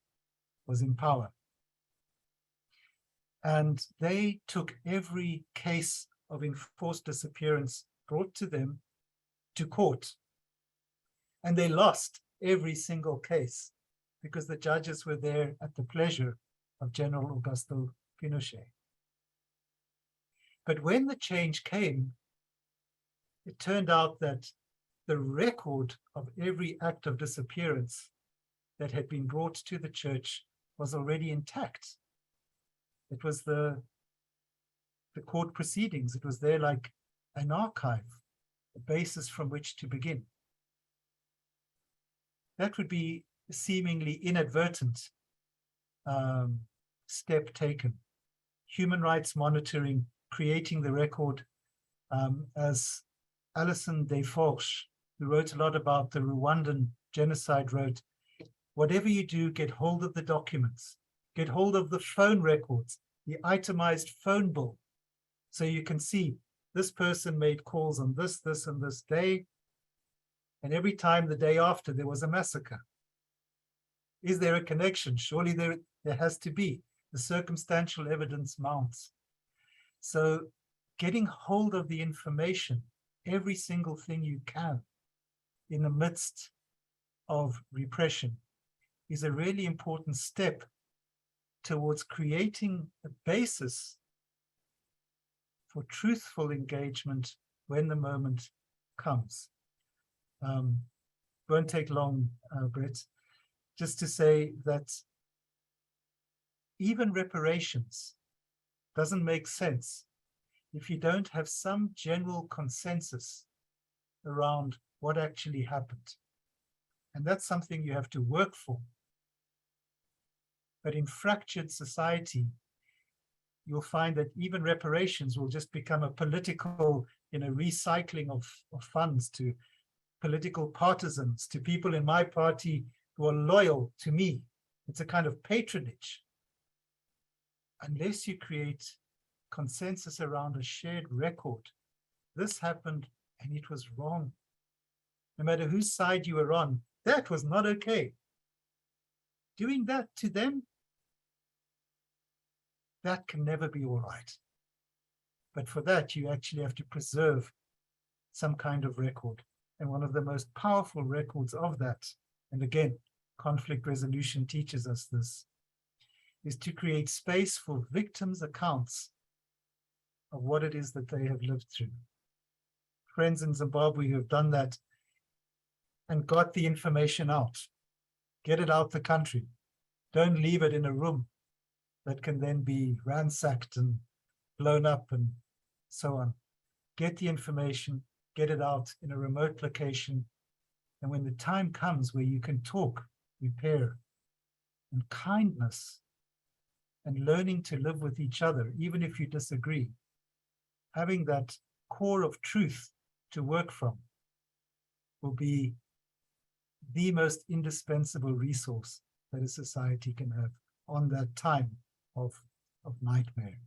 was in power. And they took every case of enforced disappearance brought to them to court. And they lost every single case because the judges were there at the pleasure of General Augusto Pinochet. But when the change came, it turned out that the record of every act of disappearance that had been brought to the church was already intact. It was the court proceedings. It was there like an archive, a basis from which to begin. That would be a seemingly inadvertent step taken. Human rights monitoring, creating the record, as Alison Desforges, who wrote a lot about the Rwandan genocide, wrote, whatever you do, get hold of the documents, get hold of the phone records, the itemized phone bill, so you can see this person made calls on this, and this day, and every time the day after there was a massacre. Is there a connection? Surely there has to be. The circumstantial evidence mounts. So getting hold of the information, every single thing you can in the midst of repression, is a really important step towards creating a basis for truthful engagement when the moment comes. Won't take long, Brett, just to say that even reparations doesn't make sense if you don't have some general consensus around what actually happened. And that's something you have to work for. But in fractured society, you'll find that even reparations will just become a political, recycling of funds to political partisans, to people in my party who are loyal to me. It's a kind of patronage. Unless you create consensus around a shared record, this happened and it was wrong. No matter whose side you were on, that was not okay. Doing that to them, that can never be all right. But for that, you actually have to preserve some kind of record. And one of the most powerful records of that, and again, conflict resolution teaches us this, is to create space for victims' accounts of what it is that they have lived through. Friends in Zimbabwe who have done that and got the information out. Get it out the country. Don't leave it in a room that can then be ransacked and blown up and so on. Get the information, get it out in a remote location. And when the time comes where you can talk, repair, and kindness, and learning to live with each other, even if you disagree, having that core of truth to work from will be the most indispensable resource that a society can have on that time of nightmare.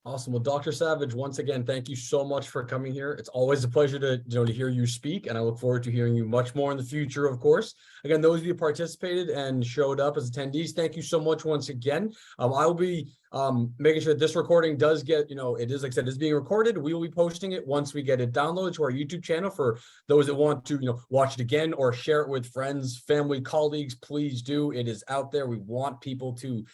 Awesome. Well, Dr. Savage, once again, thank you so much for coming here. It's always a pleasure to hear you speak, and I look forward to hearing you much more in the future, of course. Again, those of you who participated and showed up as attendees, thank you so much once again. I will be making sure that this recording does get, it is, like I said, is being recorded. We will be posting it once we get it downloaded to our YouTube channel. For those that want to, watch it again or share it with friends, family, colleagues, please do. It is out there. We want people to,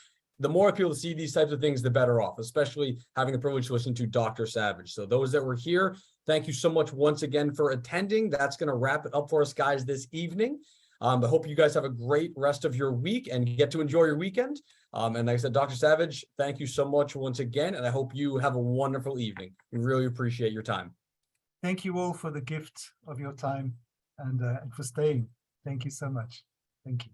the more people see these types of things, the better off, especially having the privilege to listen to Dr. Savage. So those that were here, thank you so much once again for attending. That's going to wrap it up for us guys this evening. I hope you guys have a great rest of your week and get to enjoy your weekend. And like I said, Dr. Savage, thank you so much once again. And I hope you have a wonderful evening. We really appreciate your time. Thank you all for the gift of your time and for staying. Thank you so much. Thank you.